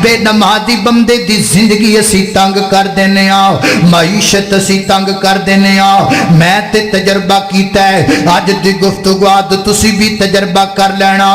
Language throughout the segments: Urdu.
بے نمازی بندے دی زندگی اسی تنگ کر دینے معیشت اسی تنگ کر دینے میں تے تجربہ کیتا ہے اج دی گفتگو تسی بھی تجربہ کر لینا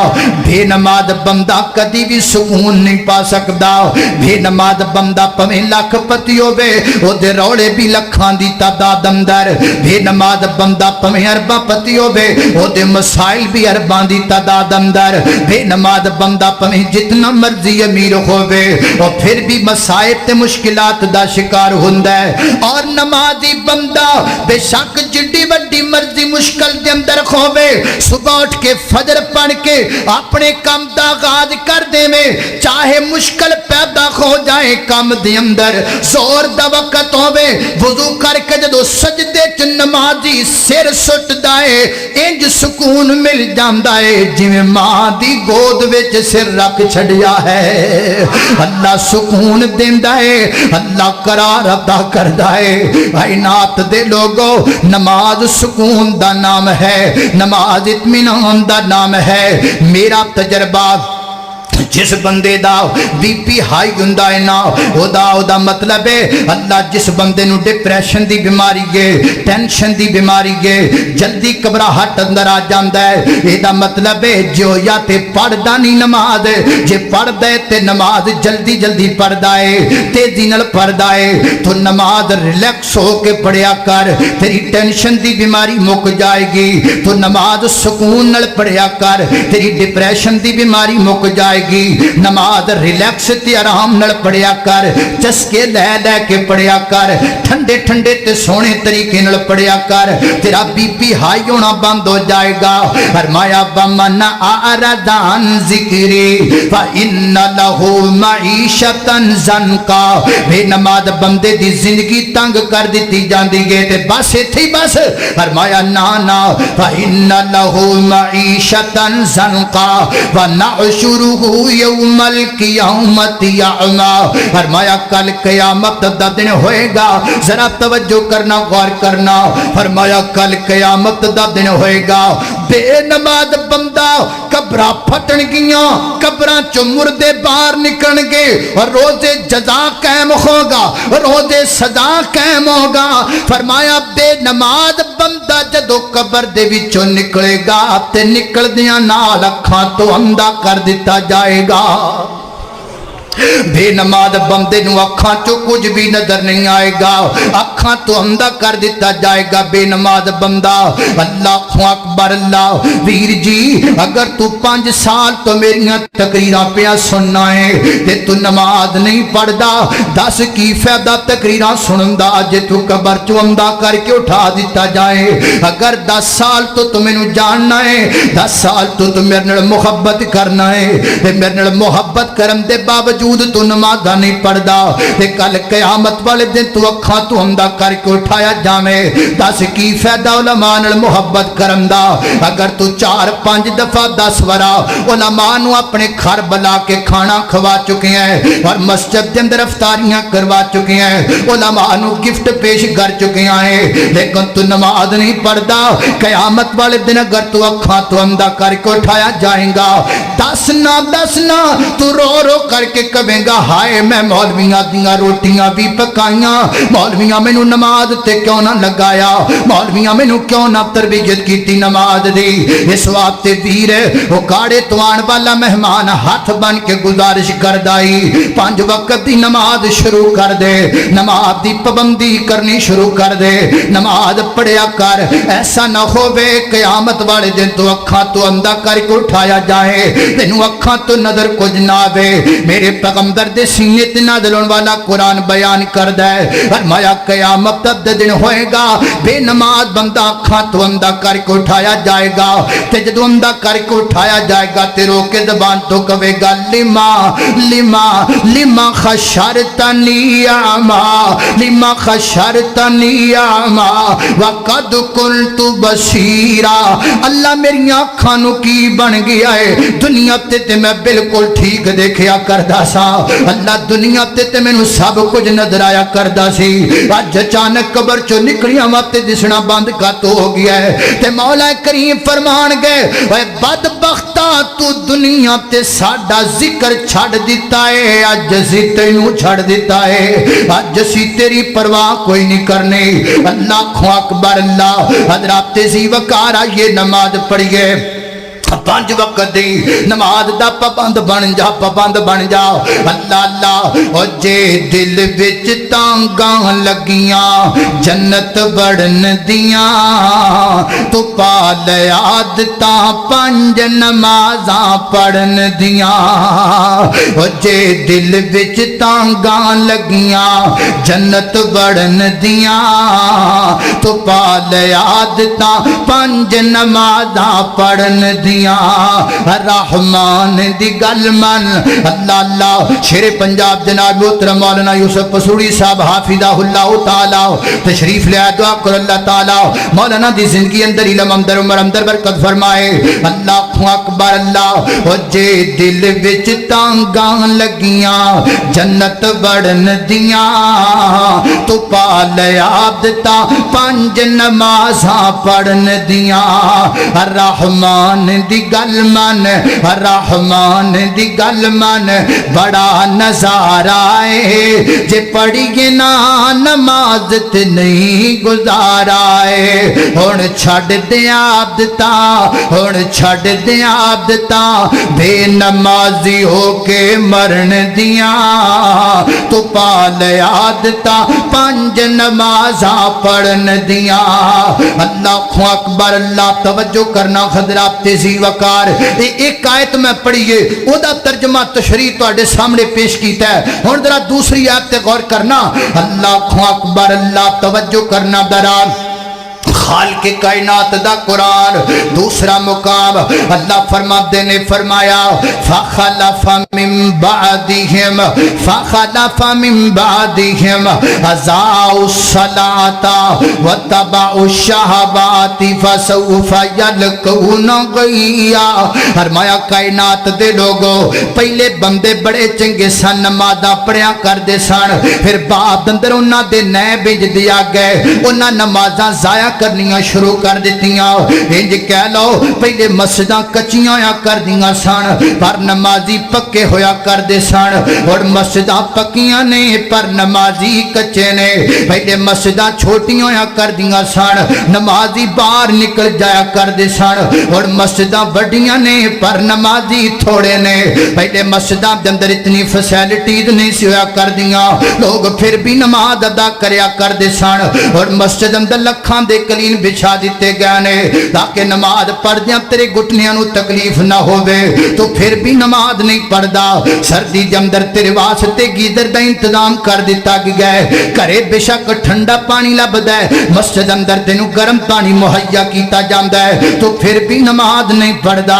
بے نماز بندہ کدی بھی سکون نہیں پا سکدا بے نماز بندہ پویں لاکھ پتی ہوے او دے روڑے بھی لکھاں دی تعداد اندر بے نماز بندہ پویں ارباں پتی ہوے او دے مسائل بھی ارباں دی تعداد اندر بے نماز بندہ پویں جتنا مرضی امیر ہوے او پھر بھی مسائل تے مشکلات دا شکار ہوندا ہے اور نمازی بندہ بے شک جڑی وڈی مرضی مشکل دے اندر ہوے صبح اٹھ کے فجر پڑھ کے اپنے کام دا آغاز کر دے میں چاہے مشکل پیدا ہو جائے کام دے اندر زور دا وقت ہوے وضو کر کے جدو سجدے چ نمازی سر سٹ دائے انج سکون مل جاندا ہے جویں ماں دی گود وچ سر رکھ چھڈیا ہے اللہ سکون دیندا ہے اللہ قرار عطا کردا ہے کائنات دے لوگو نماز سکون دا نام ہے نماز اطمینان دا نام ہے میرا تجربہ جس بندے دا بی پی ہائی ہوندا ہے نا او دا مطلب ہے اللہ جس بندے نو ڈپریشن دی بیماری ہے ٹینشن دی بیماری ہے جلدی گھبراہٹ اندر آ جاندا ہے اے دا مطلب ہے جو یا تے پڑھدا نہیں نماز جے پڑھدا ہے تے نماز جلدی جلدی پڑھدا ہے تیزی نال پڑھدا ہے تو نماز ریلیکس ہو کے پڑھیا کر تیری ٹینشن دی بیماری مک جائے گی تو نماز سکون نال پڑھیا کر تیری ڈپریشن دی بیماری مک جائے گی نماز ریلیکس تے آرام نال پڑھیا کر چسکے لے لے کے پڑھیا کر ٹھنڈے ٹھنڈے تے سونے طریقے نال پڑھیا کر تیرا بی پی ہائی ہونا بند ہو جائے گا فرمایا ومن اعرض عن ذکری فإن له معیشتا ضنکا بے نماز بندے دی زندگی تنگ کر دیتی جاندی ہے تے بس ایتھے ہی بس فرمایا نا فإن له معیشتا ضنکا ونحشره یوم القیامت یعمی فرمایا کل قیامت دا دن ہوئے گا ذرا توجہ کرنا غور کرنا فرمایا کل قیامت دا دن ہوئے گا بے نماز بندہ قبرہ پھٹن گیاں قبرہ چو مردے باہر نکل گے اور روز جزا قائم ہوگا روز سزا قائم ہوگا فرمایا بے نماز بندہ جدو قبر دے وچوں نکلے گا تے نکل دیاں نال اکھاں تو اندھا کر دیتا جائے گا بے نماز بندے نو اکھاں چو کچھ بھی نظر نہیں آئے گا اکھاں تو اندھا کر دیتا جائے گا بے نماز بندہ اللہ اکبر اللہ ویر جی اگر تو 5 سال تو میریاں تقریراں پیا سننا ہے تے تو نماز نہیں پڑھدا 10 کی فائدہ تقریراں سنندا جے تو قبر چو اندھا کر کے اٹھا دیتا جائے اگر 10 سال تو مینوں جاننا ہے 10 سال تو میرے نال محبت کرنا ہے تے میرے نال محبت کرن دے باوجود تو نماز نہیں پڑھدا تے کل قیامت والے دن تو اکھاں تو اندھا کر کے اٹھایا جاویں 10 کی فائدہ علماء نال محبت کرن دا اگر تو 4-5 دفعہ 10 ورا علماء نو اپنے گھر بلا کے کھانا کھوا چکے ہیں اور مسجد دے اندر افطاریاں کروا چکے ہیں علماء نو گفٹ پیش کر چکے ہیں لیکن تو نماز نہیں پڑھدا قیامت والے دن اگر تو اکھاں تو اندھا کر کے اٹھایا جائے گا 10 نہ تو رو کر کے کہے گا ہائے میں مولویاں دیاں روٹیاں بھی پکائیاں مولویاں میں نو نماز تے کیوں نہ لگایا مولویاں میں نو کیوں نہ تربیت کیتی نماز دی اس واسطے ویر وہ کاڑے توان والا مہمان ہاتھ بن کے گزارش کر دائی 5 وقت دی نماز شروع کر دے نماز دی پابندی کرنی شروع کر دے نماز پڑھیا کر ایسا نہ ہووے قیامت والے دن تو اکھاں تو اندھا کر کے اٹھایا جائے تینوں اکھاں تو نظر کچھ نہ آوے میرے پیغمبر دے سینے تے نازل ہون والا قرآن بیان کردا ہے فرمایا قیامت دا دن ہوئے گا بے نماز بندہ اکھاں تو اندھا کر کے اٹھایا جائے گا تے جدوں اندھا کر کے اٹھایا جائے گا تے رو کے زبان تو کہے گا لما خشرتنی اعما لما خشرتنی اعما وقد كنت بصیرا اللہ میری آنکھاں نو کی بن گیا ہے دنیا تے میں بالکل ٹھیک دیکھیا کردا سا اللہ دنیا تے مینوں سب کچھ نظر آیا کردا سی اج اچانک قبر چوں نکلیاں وقت دسنا بند کت ہو گیا ہے تے مولا کریم فرمان گئے اے بدبختا تو دنیا تے ساڈا ذکر چھڑ دیتا ہے اج اسی تینوں چھڑ دیتا ہے اج اسی تیری پرواہ کوئی نہیں کرنے اللہ اکبر اللہ حضرات ذی وقار آئیے نماز پڑھیے 5 وقت دی نماز دا پابند بن جا پابند بن جا اللہ اللہ او جے دل وچ تانگاں لگیاں جنت بڑھن دیاں تو پا لے عادتاں 5 نمازاں پڑھن دیاں او جے دل وچ تانگاں لگیاں جنت بڑھن دیاں تو پا لے عادتاں 5 نمازاں پڑھن دیاں رحمان دی گل من اللہ اللہ شیر پنجاب جناب محترم مولانا یوسف پسوڑی صاحب حافظہ اللہ تعالی تشریف لے دعا کر اللہ تعالی مولانا دی زندگی اندر علم اندر عمر اندر برکت فرمائے اللہ اکبر اللہ او جے دل وچ تانگاں لگیاں جنت بڑھن دیاں تو پا لے عادتاں 5 نمازاں پڑھن دیاں رحمان دی گل من رحمان دی گل من بڑا نظارہ ہے جے پڑھیے نا نماز تے نہیں گزارا ہے ہن چھڑ دے عادتاں ہن چھڑ دے عادتاں بے نمازی ہو کے مرن دیاں تو پا لے عادتاں 5 نمازاں پڑھن دیاں اللہ اکبر اللہ توجہ کرنا حضرات ذی وقار ایک آیت میں پڑھیے او دا ترجمہ تشریح تواڈے سامنے پیش کیتا ہے ہن ذرا دوسری آیت تے غور کرنا اللہ اکبر اللہ توجہ کرنا درار خالق کائنات دا قرآن دوسرا مقام اللہ فرماتے نے فرمایا فخلف من بعدهم اضاعوا الصلاة واتبعوا الشہوات فسوف یلقون غیا فرمایا کائنات دے لوگوں پہلے بندے بڑے چنگے سن نمازاں پڑھیا کردے سن پھر بعد اندر انہاں دے نئے بھیج دیا گئے انہاں نمازاں ضائع کرنیاں شروع کر دیتیاں انج کہہ لو پہلے مسجداں کچیاں ہویا کر دیاں سن پر نمازی پکے ہویا کر دے سن اور مسجداں پکیاں نے پر نمازی کچے نے پہلے مسجداں چھوٹیاں ہویا کر دیاں سن نمازی باہر نکل جایا کر دے سن اور مسجداں بڑیاں نے پر نمازی تھوڑے نے پہلے مسجداں دے اندر اتنی فیسلٹیز نہیں سی ہویا کر دیاں لوگ پھر بھی نماز ادا کریا کر دے سن اور مسجد اندر لکھاں دے کلین بچھا دیتے گئے نے تاکہ نماز پڑھ دیاں تیرے گھٹنیاں نو تکلیف نہ ہوئے تو پھر بھی نماز نہیں پڑھدا سردی دے اندر تیرے واسطے گیزر دا انتظام کر دیتا گئے کرے بے شک ٹھنڈا پانی لبدا ہے مسجد اندر تینو گرم پانی مہیا کیتا جاندا ہے تو پھر بھی نماز نہیں پڑھدا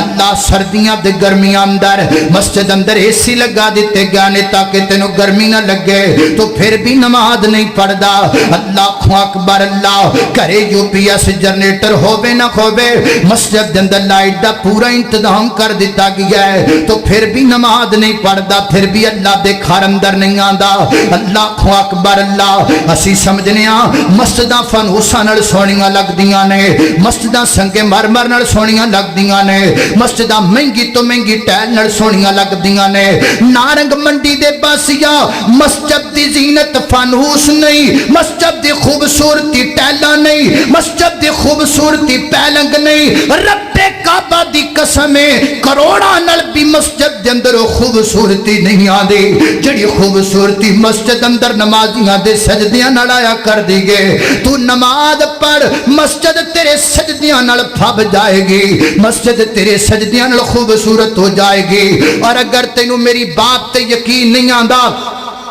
اللہ سردیاں دے گرمیاں اندر مسجد اندر اے سی لگا دیتے گئے نے تاکہ تینو گرمی نہ لگے تو پھر بھی نماز نہیں پڑھدا اللہ اکبر اللہ کرے یو پی ایس جنریٹر ہووے نہ ہووے مسجد دے اندر لائٹ دا پورا انتظام کر دیتا گیا ہے تو پھر بھی نماز نہیں پڑھدا پھر بھی اللہ دے گھر اندر نہیں آندا اللہ اکبر اللہ اسی سمجھنے ہاں مسجداں فانوساں نال سونیاں لگدیاں نے مسجداں سنگے مرمر نال سونیاں لگدیاں نے مسجداں مہنگی تو مہنگی ٹائل نال سونیاں لگدیاں نے نارنگ منڈی دے باسیا مسجد دی زینت فانوس نہیں مسجد دی خوبصورتی ٹائلاں نہیں مسجد دی خوبصورتی پیلنگ نہیں رب کعبہ دی قسم کروڑاں نال بھی مسجد دے اندر خوبصورتی نہیں آندی جڑی خوبصورتی مسجد اندر نمازیاں دے سجدیاں نال آیا کر دی گے تو نماز پڑھ مسجد تیرے سجدیاں نال پھب جائے گی مسجد تیرے سجدیاں نال خوبصورت ہو جائے گی اور اگر تینوں میری بات تے یقین نہیں آندا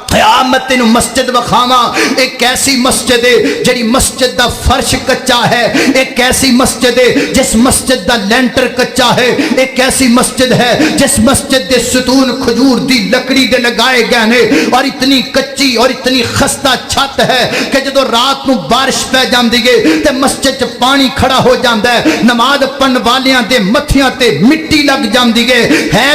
قیامت نو مسجد وکھاواں ایک ایسی مسجد ہے جڑی مسجد دا فرش کچا ہے ایک ایسی مسجد ہے جس مسجد دا لینٹر کچا ہے ایک ایسی مسجد ہے جس مسجد دے ستون کھجور دی لکڑی دے لگائے گئے نے اور اتنی کچی اور اتنی خستہ چھت ہے کہ جدو رات نو بارش پہ جاندی ہے تے مسجد چ پانی کھڑا ہو جاندا ہے نماز پڑھن والیاں دے متھیاں تے مٹی لگ جاندی ہے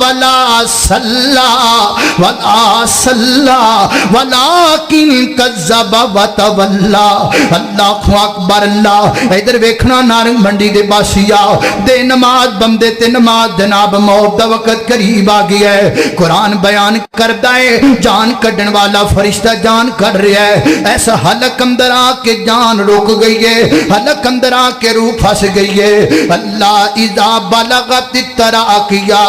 ولا صلى ولا صلى ولكن كذب وتولى اللہ اکبر اللہ ادھر ویکھنا نارنگ منڈی دے باسیا دے نماز بندے تے نماز جناب موت دا وقت قریب آ گیا ہے قرآن بیان کردا ہے جان کڈن والا فرشتہ جان کر رہا ہے ایسا حلق اندر آ کے جان رک گئی ہے حلق اندر آ کے روح پھنس گئی ہے اللہ اذا بلغت التراقیا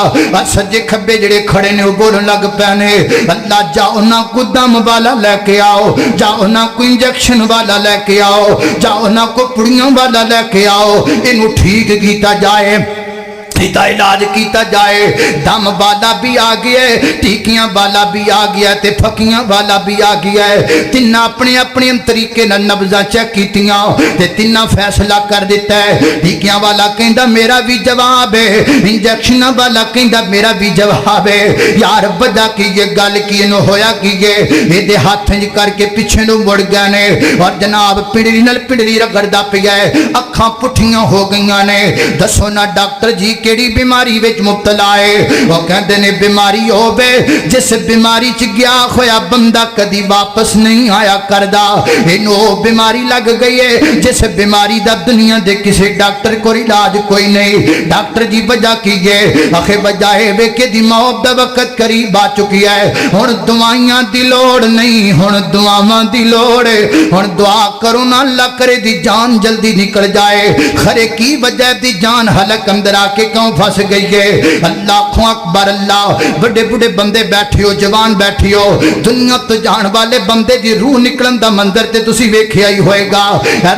سجے کھبے جڑے کھڑے نے وہ بولن لگ پینے اللہ جاؤ نہ کو دم والا لے کے آؤ جاؤ نہ کو انجیکشن والا لے کے آؤ جاؤ نہ کو پڑیاں والا لے کے آؤ انہوں ٹھیک کیتا جائے دا علاج کیتا جائے دم والا بھی آ گیا ہے ٹیکیاں والا بھی آ گیا ہے تے پھکیاں والا بھی آ گیا ہے تینہ اپنے اپنے طریقے نہ نبضاں چیک کیتیاں تے تینہ فیصلہ کر دیتا ہے ٹیکیاں والا کہندا میرا بھی جواب ہے انجیکشن والا کہندا میرا بھی جواب ہے یار بدا کی یہ گل کی انہوں ہویا کی یہ دے ہاتھ جی کر کے پیچھے نو مڑ گئے نے اور جناب پڑری نل پڑری رگڑدا پیا ہے اکھاں پٹھیاں ہو گئیاں نے دسو نا ڈاکٹر جی کیڑی بیماری وچ مبتلا ہے وہ کہندے نے بیماری ہوے جس بیماری چ گیا ہویا بندہ کدی واپس نہیں آیا کردا اینو بیماری لگ گئی ہے جس بیماری دا دنیا دے کسی ڈاکٹر کو علاج کوئی نہیں ڈاکٹر جی وجہ کی ہے آخر وجہ ہے وے کہ دی موت دا وقت قریب آ چکی ہے ہن دوائیاں دی لوڑ نہیں ہن دعاواں دی لوڑ ہے ہن دعا کرو نا اللہ کرے دی جان جلدی نکل جائے خرے کی وجہ دی جان حلق اندر آ کے کیوں پھنس گئی ہے اللہ اکبر اللہ بڑے بڑے بندے بیٹھے ہو جوان بیٹھے ہو دنیا تو جان والے بندے دی روح نکلن دا منظر تے تسی ویکھیا ہی ہوئے گا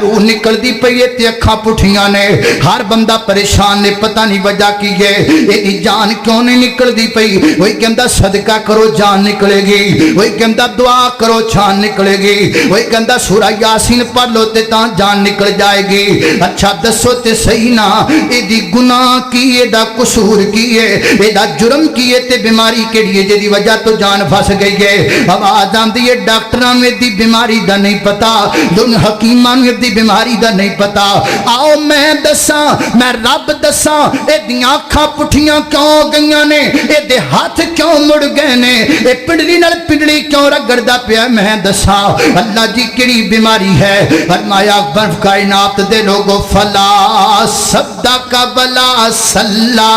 روح نکل دی پئی ہے تے اکھاں پٹھیاں نے ہر بندہ پریشان نے پتہ نہیں وجہ کی ہے یہ جان کیوں نہیں نکل دی پئی وہی کہندا صدقہ کرو جان نکلے گی وہی کہندا دعا کرو جان نکلے گی وہی کہندا سورہ یاسین پڑھ لو تے تاں جان نکل جائے گی اچھا دسو تے صحیح نا اے دی گناہ کی اے دا قصور کی ہے اے دا جرم کی ہے تے بیماری کیڑی ہے جدی وجہ تو جان پھنس گئی ہے آواز آندی ہے ڈاکٹراں میں دی بیماری دا نہیں پتا دن حکیماں میں دی بیماری دا نہیں پتا آؤ میں دساں میں رب دساں اے دیاں اکھاں پٹھیاں کیوں گئیاں نے اے دے ہاتھ کیوں مڑ گئے نے اے پنڈلی نال پنڈلی کیوں رگڑدا پیا میں دساں اللہ جی کیڑی بیماری ہے فرمایا برف کائنات دے لوگو فلا صدق ولا صلی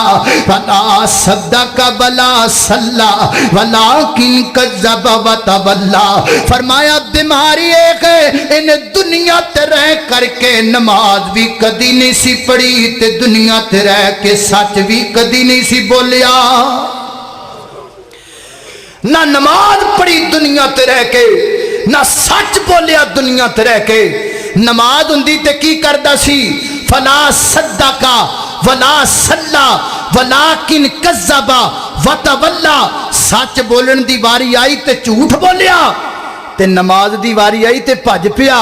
فلا صدق ولا صلی ولکن کذب وتولی فرمایا بیماری ایک ہے ان دنیا تے رہ کر کے نماز بھی کدی نہیں سی پڑھی تے دنیا تے رہ کے سچ بھی کدی نہیں سی بولیا نہ نماز پڑھی دنیا تے رہ کے نہ سچ بولیا دنیا تے رہ کے نماز ہوندی تے کی کردا سی فلا صدقا ولا صلی ولکن کذب وتولی سچ بولن دی واری آئی تے جھوٹ بولیا تے نماز دی واری آئی تے بھج پیا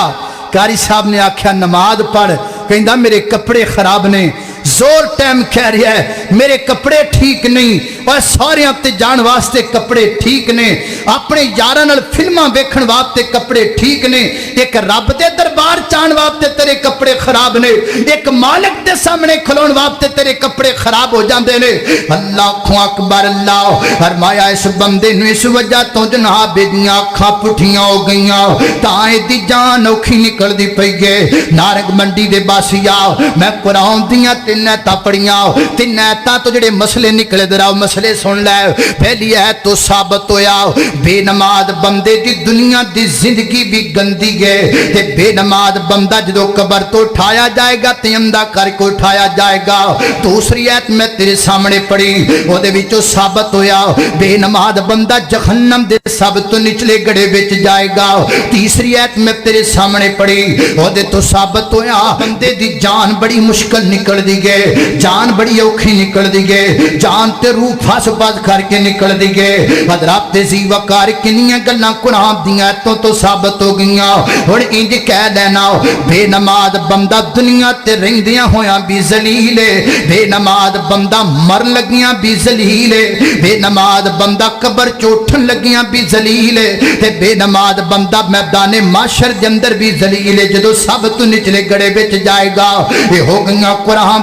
قاری صاحب نے آکھیا نماز پڑھ کہندا میرے کپڑے خراب نے زور ٹائم کہہ رہا ہے میرے کپڑے ٹھیک نہیں اور سارے تے جان واسطے کپڑے ٹھیک نے اپنے یاراں نال فلماں ویکھن واسطے کپڑے ٹھیک نے ایک رب دے دربار چان واسطے تیرے کپڑے خراب نے ایک مالک دے سامنے کھلون واسطے تیرے کپڑے خراب ہو جاندے نے اللہ اکبر اللہ فرمایا اس بندے نو اس وجہ تو جناب دیاں اکھاں پٹھیاں ہو گئیاں تاں دی جان اوکھی نکل دی پئی گئے نارنگ منڈی دے باسیا میں قرآن دیاں تین ایتاں پڑھیاں تین ایتاں تو جڑے مسئلے نکلے دراؤ مسئلے سن لے پہلی ہے تو ثابت ہویا بے نماز بندے دی دنیا دی زندگی بھی گندی ہے تے بے نماز بندہ جدو قبر تو اٹھایا جائے گا تے اندھا کر کو اٹھایا جائے گا دوسری ایت میں تیرے سامنے پڑھی وہ دے وچوں ثابت ہویا بے نماز بندہ جہنم دے سب تو نچلے گڑے وچ جائے گا تیسری ایت میں تیرے سامنے پڑھی وہ دے تو ثابت ہویا بندے دی جان بڑی مشکل نکل دی گئے جان بڑی اوکھی نکل دی گئے جان تے روح پھاس باز کر کے نکل دی گئے حضرات زی وقار کنیاں گلاں قرآن دیاں تو ثابت ہو گئیاں اور انج کہہ لینا بے نماز بندہ دنیا تے رہندیاں ہویاں بھی ذلیل ہے بے نماز بندہ مر لگیاں بھی ذلیل ہے بے نماز بندہ قبر چوٹھن لگیاں بھی ذلیل ہے تے بے نماز بندہ میدان معاشر دے اندر بھی ذلیل ہے جدو سب تو نچلے گڑے وچ جائے گا یہ ہو گئیاں قرآن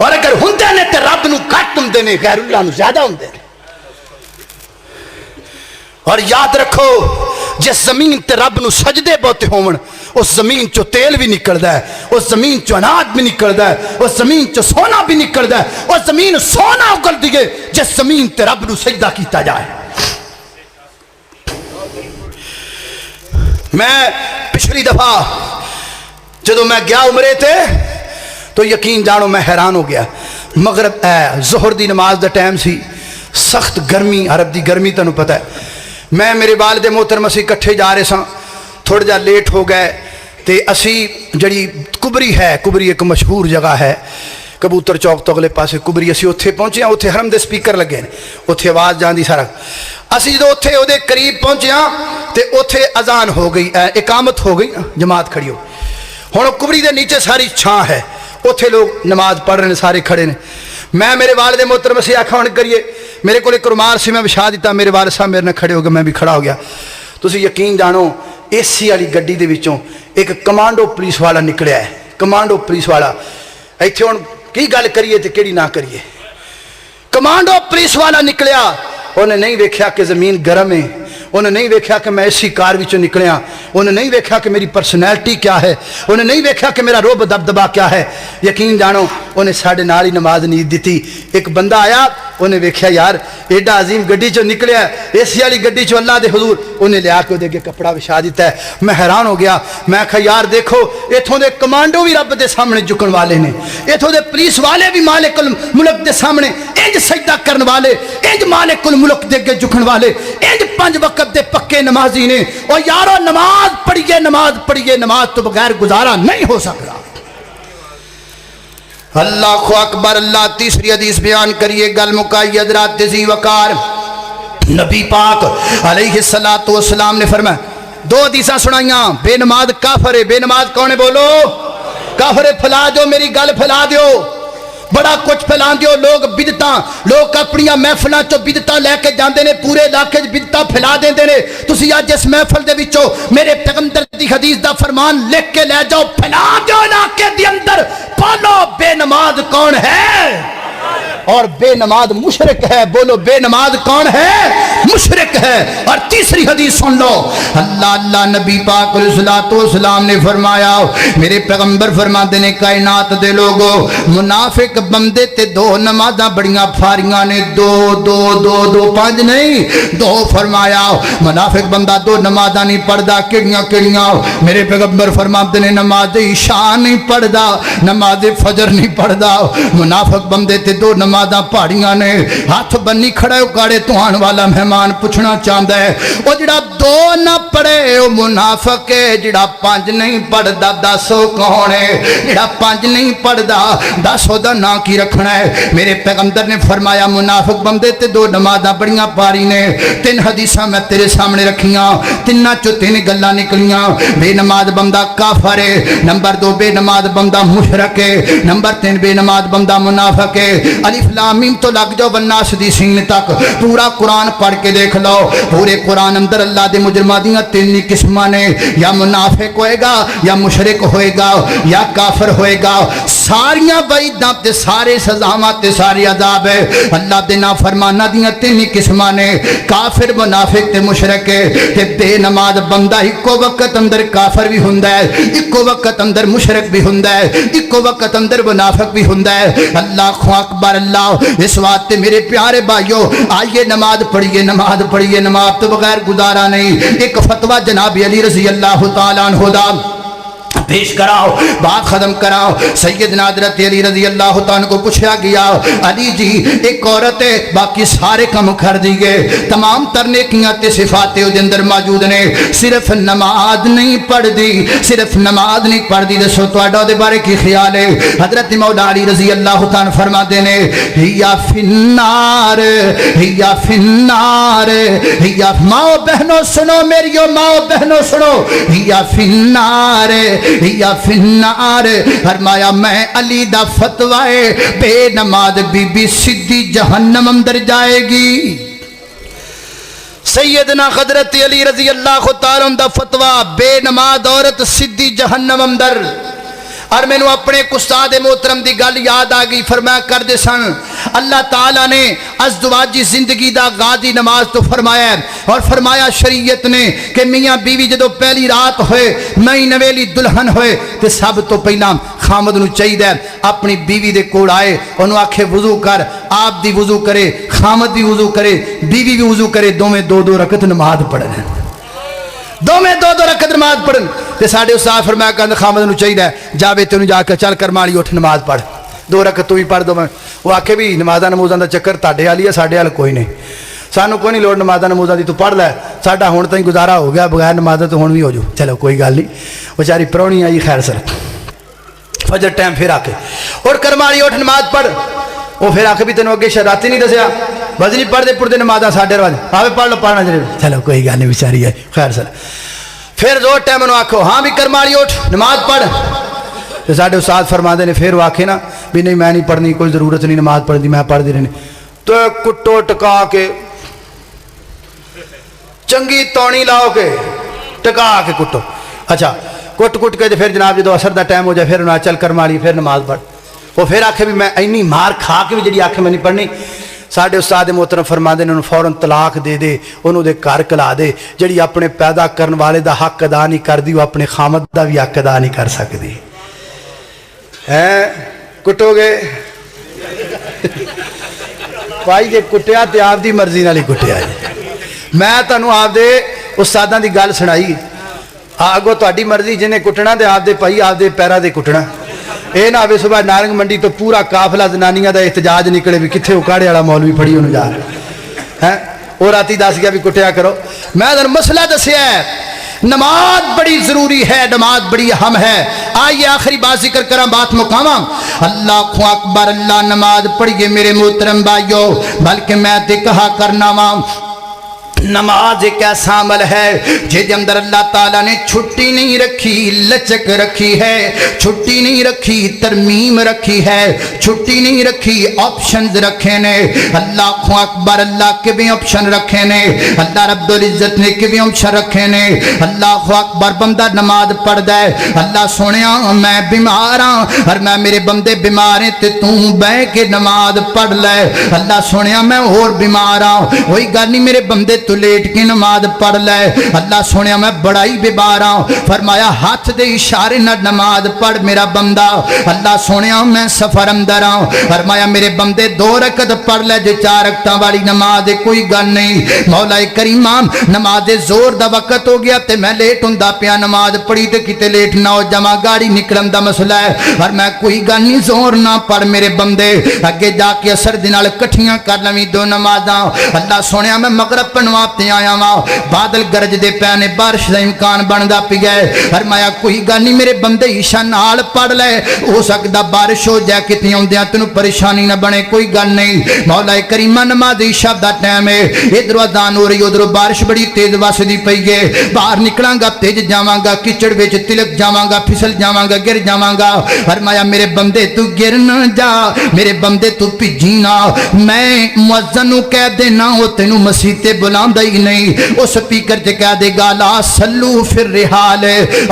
اور اگر ہوندے نے تے رب نو گھٹ ہوندے نے، غیر اللہ نو زیادہ ہوندے نے۔ اور یاد رکھو جس زمین تے رب نو سجدے بہتے ہون اس زمین چو تیل بھی نکلدا ہے، اس زمین چو اناج بھی نکلدا ہے، اس زمین چو سونا بھی نکلدا ہے، اس زمین سونا اگل دیے جس زمین تے رب نو سجدہ کیتا جائے۔ میں پچھلی دفعہ جدو میں گیا عمرے تے تو یقین جانو میں حیران ہو گیا، مغرب ظہر دی نماز دا ٹائم سی، سخت گرمی، عرب دی گرمی تنوں پتہ ہے۔ میں میرے والد محترم اسی کٹھے جا رہے ساں، تھوڑا جا لیٹ ہو گئے تے اسی جڑی کبری ہے، کبری ایک مشہور جگہ ہے کبوتر چوک تو اگلے پاسے کبری، اسی اتھے پہنچے ہیں، اتھے حرم دے سپیکر لگے ہیں، اتھے آواز جاندی سارا، اسی جدو اتھے او دے قریب پہنچے ہیں تے اتھے اذان ہو گئی، اقامت ہو گئی، جماعت کھڑی ہو، ہن کبری دے نیچے ساری چھاں ہے، اتھے لوگ نماز پڑھ رہے ہیں، سارے کھڑے نے۔ میں میرے والد محترم سے آکھا ہن کریے، میرے کو ایک رومال سے میں بچھا دیتا، میرے والد صاحب میرے نے کھڑے ہو گئے، میں بھی کھڑا ہو گیا۔ تسی یقین جانو اے سی والی گڈی دے وچوں ایک کمانڈو پولیس والا نکلیا ہے، کمانڈو پولیس والا، ایتھے ہن کی گل کریے تے کیڑی نہ کریے۔ کمانڈو پولیس والا نکلیا، انہیں نہیں ویکھیا کہ زمین گرم ہے، انہیں نہیں ویکھیا کہ میں اسی کار وچوں نکلیا، انہیں نہیں ویکھیا کہ میری پرسنالٹی کیا ہے، انہیں نہیں ویکھیا کہ میرا روب دبدبا کیا ہے۔ یقین جانو انہیں ساڑھے نال ہی نماز نہیں دیتی۔ ایک بندہ آیا، انہیں ویکھیا یار ایڈا عظیم گڈی چو نکلیا ہے، اسی والی گڈی چو اللہ دے حضور، انہیں لیا کے دے کے کپڑا بچھا دیتا ہے۔ میں حیران ہو گیا، میں کہا یار دیکھو ایتھوں دے کمانڈو بھی رب دے سامنے جھکن والے نے، ایتھوں دے پولیس والے بھی مالک الملک دے سامنے انج سجدہ کرن والے، انج مالک الملک دے کے جھکن والے، انج 5 وقت دے پکے نمازی نے۔ اور یارو نماز پڑھیے، نماز پڑھیے، نماز تو بغیر گزارا نہیں ہو سکتا۔ اللہ اکبر، اللہ۔ تیسری حدیث بیان کریے، گل مکائی حضرات ذی وقار نبی پاک علیہ السلام نے فرمایا، 2 حدیثاں سنائیاں، بے نماز کافر ہے۔ بے نماز کون ہے بولو؟ کافر ہے۔ پھیلا دو میری گل، پھیلا دیو، بڑا کچھ پھیلا دیو۔ لوگ بدتاں، لوگ اپنی محفلاں چو بدتاں لے کے جاندے نے، پورے علاقے بدتاں پھیلا دیندے نے۔ تسی اج اس محفل دے وچوں میرے پیغمبر دی حدیث دا فرمان لکھ کے لے جاؤ، پھیلا دیو علاقے دی اندر، بولو بے نماز کون ہے؟ اور بے نماز مشرک ہے۔ بولو بے نماز کون ہے؟ مشرک ہے۔ اور تیسری حدیث سن لو، اللہ نبی پاک علیہ السلام نے فرمایا، میرے پیغمبر فرماتے نے کائنات دے لوگو، منافق بندے تے 2 نمازاں بڑیاں پھاریاں نے، 2 5 نہیں 2 فرمایا۔ منافق بندہ 2 نمازاں نہیں پڑھدا، کیڑیاں؟ میرے پیغمبر فرماتے نے نماز عشاء نہیں پڑھدا، نماز فجر نہیں پڑھدا۔ منافق بندے تے 2 نمازاں پہاڑیاں نے، ہاتھ بنی کھڑا ہے، کاڑے توہان والا مہمان پوچھنا چاہتا ہے، وہ جڑا 2 نہ پڑھے وہ منافق ہے، جڑا 5 نہیں پڑھدا دسو کون ہے؟ جڑا 5 نہیں پڑھدا دسو دا نا کی رکھنا ہے؟ میرے پیغمبر نے فرمایا منافق بندے تے 2 نمازاں بڑیاں پاری نے۔ 3 حدیثاں میں تیرے سامنے رکھیاں، 3 چو 3 گلاں نکلیاں۔ بے نماز بندہ کافر ہے، نمبر 2 بے نماز بندہ مشرک ہے، نمبر 3 بے نماز بندہ منافق ہے۔ الف لام میم تو لگ جاؤ والناس دی سین تک، پورا قرآن پڑھ کے دیکھ لو، پورے قرآن اندر اللہ دے مجرماں دیاں 3 قسماں نے، یا منافق ہوئے گا، یا مشرک ہوئے گا، یا کافر ہوئے گا۔ ساریاں وعیداں تے سارے سزاواں تے سارے عذاب ہے اللہ دے نافرماناں دیاں 3 قسماں نے، کافر، منافق تے مشرک ہے۔ تے بے نماز بندہ اکو وقت اندر کافر بھی ہوندا ہے، اکو وقت اندر مشرک بھی ہوندا ہے، اکو وقت اندر منافق بھی ہوندا ہے۔ اللہ اکبر، اللہ۔ اس واسطے میرے پیارے بھائیو آئیے نماز پڑھیے، نماز پڑھیے، نماز تو بغیر گزارا نہیں۔ ایک فتویٰ جناب علی رضی اللہ تعالیٰ عنہ دا پیش کراؤ، بات ختم کراؤ۔ سیدنا حضرت علی رضی اللہ تعالیٰ کو پوچھا گیا، علی جی ایک عورت ہے باقی سارے کم کر دیئے، تمام ترنیکیاں تے صفاتیں دے اندر موجود نے، صرف نماز نہیں پڑھ دی، صرف نماز نہیں پڑھ دی، دسو تواڈا دے بارے کی خیال ہے؟ حضرت مولا علی رضی اللہ تعالیٰ فرما دینے، ہیا فی النار، ہیا فی النار، ہیا ماؤ بہنوں سنو، میریو ماؤ بہنوں سنو، ہیا فی النار، یا فی النار۔ فرمایا میں علی دا فتوی بے نماز بی بی سیدھی جہنم اندر جائے گی۔ سیدنا حضرت علی رضی اللہ تعالیٰ دا فتوی بے نماز عورت سیدھی جہنم اندر۔ اور مینو اپنے ایک استاد محترم دی گل یاد آ گئی. فرمایا کرتے سن اللہ تعالیٰ نے ازدواجی زندگی دا غادی نماز تو فرمایا ہے اور فرمایا شریعت نے کہ میاں بیوی جدو پہلی رات ہوئے نئی نویلی دلہن ہوئے تو سب تو پہلا خامد نو چاہیے اپنی بیوی دے کول آئے انہوں آکھے وضو کر, آپ دی وضو کرے, خامد بھی وضو کرے, بیوی بھی وضو کرے, دونوں دو دو رکعت نماز پڑھن, دونوں دو دو رکعت نماز پڑھن. تے ساڈے استاد فرمایا کہ خامد نو چاہیے جاوے تینوں جا کے چل کر مالی اٹھ نماز پڑھ, دو رکعت تو بھی پڑھ دو. وہ آکھے بھی نمازاں نمازاں دا چکر تاڈے والی ہے, ساڈے وال کوئی نہیں, سانو کوئی نہیں لوڑ نمازاں نمازاں دی, تو پڑھ لے, ساڈا ہن تائیں گزارا ہو گیا بغیر نمازاں تو ہن بھی ہو جو. چلو کوئی گل نہیں, بیچاری پرونی آئی خیر سر فجر ٹائم پھر آکے اٹھ کر مالی اٹھ نماز پڑھ. وہ پھر آکھے بھی تینوں اگے شراتی نہیں دسیا بس نہیں پڑھتے پڑھتے نمازاں ساڈے رواج آوے پڑھ لو پڑھنا ضرور. چلو کوئی گل نہیں بیچاری ہے خیر سر. پھر زور ٹائم انہوں آکھو ہاں بھی کرمالی اٹھ نماز پڑھ. تو ساڈے استاد فرماندے نے پھر وہ آکھے نا بھی نہیں میں نہیں پڑھنی, کوئی ضرورت نہیں نماز پڑھن دی, میں پڑھ دی رہنی. تو کٹو ٹکا کے چنگی تونی لاؤ کے ٹکا کے کٹو. اچھا کٹ کٹ کے پھر جناب جدو اثر دا ٹائم ہو جائے پھر انہوں چل کرمالی پھر نماز پڑھ. وہ پھر آکھے بھی میں اینی مار کھا کے بھی جڑی آکھے میں نہیں پڑھنی. ساڈے استاد محترم فرماندے نے انہوں فوراً طلاق دے دے, انہوں دے گھر کلا دے. جڑی اپنے پیدا کرن والے دا حق ادا نہیں کر دی وہ اپنے خامد دا بھی حق ادا نہیں کر سکتی. کٹو گے بھائی جے کٹیا تے آپ دی مرضی نال ہی کٹیا جی. میں تانوں آپ دے استاداں دی گل سنائی, اگوں تہاڈی مرضی جنے کٹنا تے آپ دے بھائی آپ دے پیراں دے کٹنا. اے نہ آوے صبح نارنگ منڈی تو پورا قافلہ زنانیاں دا احتجاج نکلے بھی کتھے اکاڑے والا مولوی پھڑی انہوں جا ہیں وہ راتی دس گیا بھی کٹیا کرو. میں تانوں مسئلہ دسیا ہے, نماز بڑی ضروری ہے, نماز بڑی اہم ہے. آئیے آخری بات ذکر کریں, بات مقامہ. اللہ اکبر, اللہ نماز پڑھیے میرے محترم بھائیو. بلکہ میں تے کہا کرنا وا نماز ایک ایسا عمل ہے جہدے اندر اللہ تعالیٰ نے چھٹی نہیں رکھی, لچک رکھی ہے, چھٹی نہیں رکھی, ترمیم رکھی ہے, چھٹی نہیں رکھی, آپشنز رکھے نے. اللہ اکبر, اللہ کے بھی آپشن رکھے نے, اللہ رب العزت نے کے بھی آپشن رکھے نے. اللہ اکبر, بندہ نماز پڑھ دے, اللہ سنیا میں بیمار ہاں اور میں میرے بندے بیمار ہیں تے تو بہ کے نماز پڑھ لے. اللہ سنیا میں اور بیمار ہاں, وہی گل نہیں میرے بندے تو لیٹ کے نماز پڑھ لے. اللہ سنیا میں بڑا ہی بیمار ہوں, فرمایا ہاتھ دے اشارے نہ نماز پڑھ میرا بندہ. اللہ سنیا میں سفر اندر ہوں, فرمایا میرے بندے 2 رکعت پڑھ لے, جو 4 رکعتاں والی نماز کوئی گل نہیں. مولا کریم نماز زور دا وقت ہو گیا تے میں لیٹ ہوندا پیا, نماز پڑھی تے کتے لیٹ نہ ہو جاواں, گاڑی نکلن دا مسئلہ ہے. اور میں کوئی گل نہیں زور نہ پڑھ میرے بندے, اگے جا کے اثر دے نال کٹھیاں کر لویں 2 نمازاں. اللہ سنیا میں مغرب پڑھوا تے آیا وا, بادل گرج دے پینے, بارش دا امکان بندا پیا ہے. فرمایا کوئی گل نہیں میرے بندے عشاء نال پڑھ لے, ہو سکدا بارش ہو جائے کتے اوندیاں تینوں پریشانی نہ بنے, کوئی گل نہیں. مولا کریم نماز عشاء دا ٹائم ہے, ادھر اذان ہو رہی ادھر بارش بڑی تیز وسدی پئی ہے, باہر نکلاں گا تیز جاواں گا, کچڑ وچ تلک جاواں گا, پھسل جاواں گا, گر جاواں گا. فرمایا میرے بندے تو گر نہ جا, میرے بندے تو بھجی نہ, میں مؤذن نوں کہہ دینا او تینوں مسیح تے بلاندا ہی نہیں, وہ سپیکر تے کہہ دے گا لا صلو فی الرحال,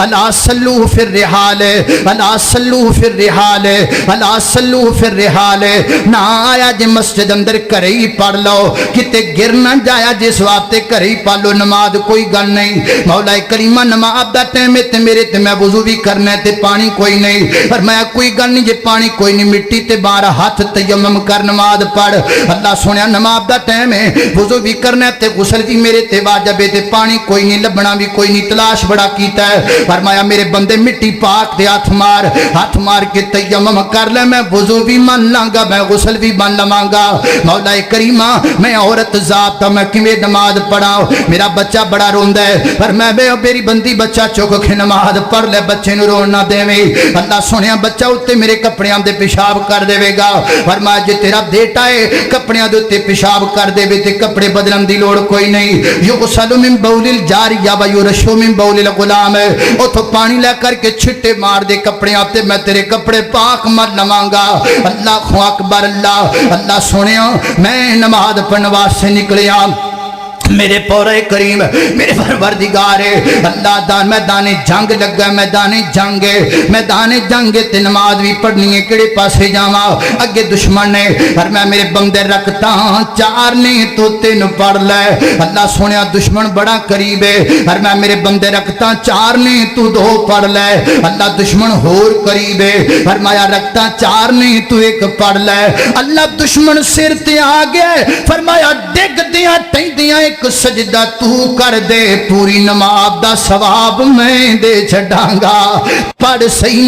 الا صلو فی الرحال, الا صلو فی الرحال, الا صلو فی الرحال. نہ آیا جے مسجد اندر گھرے ہی پڑھ لو, کتے گر نہ جایا جس واسطے گھرے ہی پڑھ لو نماز, کوئی گل نہیں. مولا کریم نماز دا ٹائم تے میرے تے میں وضو بھی کرنا تے پانی کوئی نہیں, پر میں کوئی گل نہیں جے پانی کوئی نہیں, مٹی تے باہر ہاتھ تیمم کر نماز پڑھ. اللہ سنیا نماز دا ٹائم ہے, وضو بھی کرنا تے غسل بھی میرے تے واجب تے, پانی کوئی نہیں, لبنا بھی کوئی نہیں, تلاش بڑا کیتا ہے. فرمایا میرے بندے مٹی پاک تے ہاتھ مار کے تیمم کر لے, میں وضو بھی مان لاں گا, میں غسل بھی مان لواں گا. مولا کریم میں عورت ذات میں کیویں نماز پڑھاں, میرا بچہ بڑا روندا ہے, پر میں میری بندی بچہ چک کے نماز پڑھ لے, بچے نوں رون نہ دیویں. اللہ سنیا بچہ اوتے میرے کپڑیاں دے پیشاب کر دے گا, فرمایا جے تیرا بیٹا ہے کپڑیاں دے اوتے پیشاب کر دے تے کپڑے بدلن دی لوڑ کوئی نہیں. یغسل من بول الجاریہ و یرش من بول الغلام, اوتھوں پانی لے کر کے چھٹے مار دے کپڑیاں تے, میں تیرے کپڑے پاک مر لواں گا. اللہ اکبر, اللہ سنیا میں نماز پڑھن واسطے نکلیا, میرے پورے کریم میرے پروردگار اللہ دا میدان جنگ لگا میدان جنگ تے نماز بھی پڑھنی ہے کیڑے پاسے جاواں اگے دشمن نے پر میں میرے بندے رکھتا 4 نے تو 3 پڑھ لے اللہ سونیا دشمن بڑا قریب ہے پر میں میرے بندے رکھتا 4 نے تو 2 پڑھ لے اللہ دشمن ہور قریب ہے فرمایا رکھتا 4 نے تو 1 پڑھ لے اللہ دشمن سر تے آ گیا فرمایا ڈگ دیاں ٹیندیاں ایک سجدہ تو کر دے پوری نماز دا ثواب میں دے چھڈاں گا پڑھ صحیح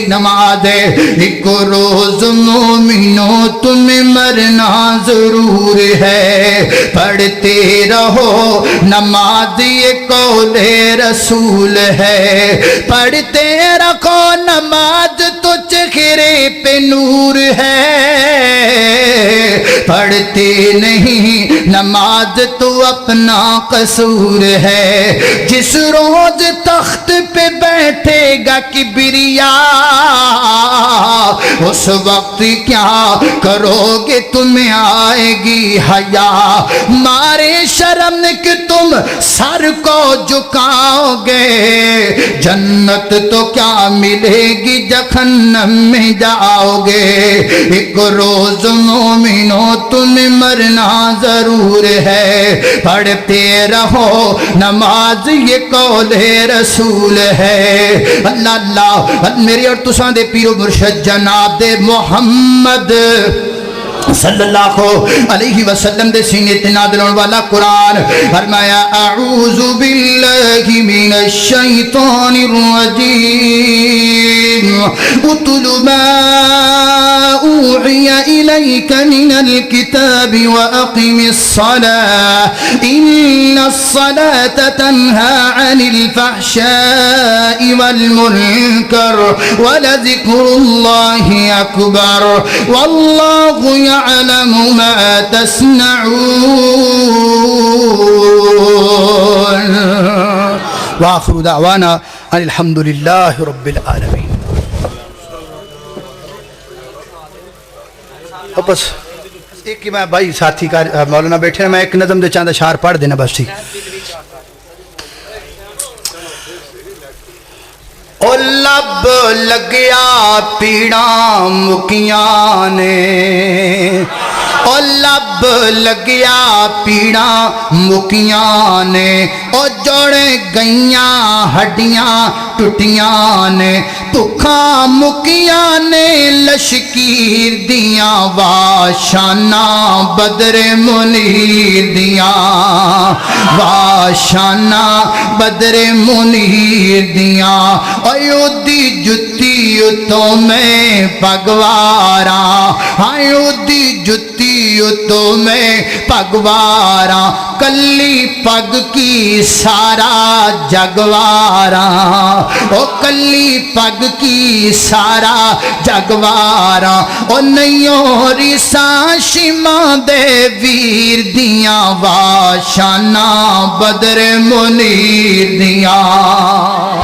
نماز ایک روز مومنوں تمہیں مرنا ضرور ہے پڑھتے رہو نماز یہ قول رسول ہے پڑھتے رکھو نماز تو چہرے پہ نور ہے پڑھتے نہیں نماز تو اپنا قصور ہے جس روز تخت پہ بیٹھے گا کبریا اس وقت کیا کرو گے تمہیں آئے گی حیا مارے شرم کہ تم سر کو جھکاؤ گے جنت تو کیا ملے گی جہنم میں جاؤ گے ایک روز مومنوں تمہیں مرنا ضرور ہے پڑھتے رہو نماز یہ قول رسول ہے اللہ اللہ میرے اور تساں دے پیر و مرشد جناب دے محمد صلی اللہ علیہ وسلم دے سینے تے نازل ہونے والا قرآن فرمایا اعوذ باللہ من الشیطان الرجیم اتل ما اوحی الیک من الكتاب واقم الصلاة ان الصلاة تنہى عن الفحشاء والمنکر ولذکر اللہ اکبر واللہ يعلم ما تصنعون وآخر دعوانا ان الحمد لله رب العالمين بس ایک ہی میں بھائی ساتھی کا مولانا بیٹھے ہیں میں ایک نظم دے چاند اشعار پڑھ دینا بس ٹھیک او لب لگیا پیڑاں مکیاں نے او لب لگیا پیڑاں مکیاں نے او جوڑے گئیاں ہڈیاں ٹوٹیاں نے بھکھاں مکیاں نے لشکیر دیاں واشانہ بدر منیر دیاں واشانہ بدر منیر دیاں ایو دی جتی تو میں پگواراں ایو دی جتی تو میں پگواراں کلی پگ کی سارا جگواراں او کلی پگ کی سارا جگواراں او نیوں ریساں شیماں دے ویر دیاں واشانہ بدر منیر دیاں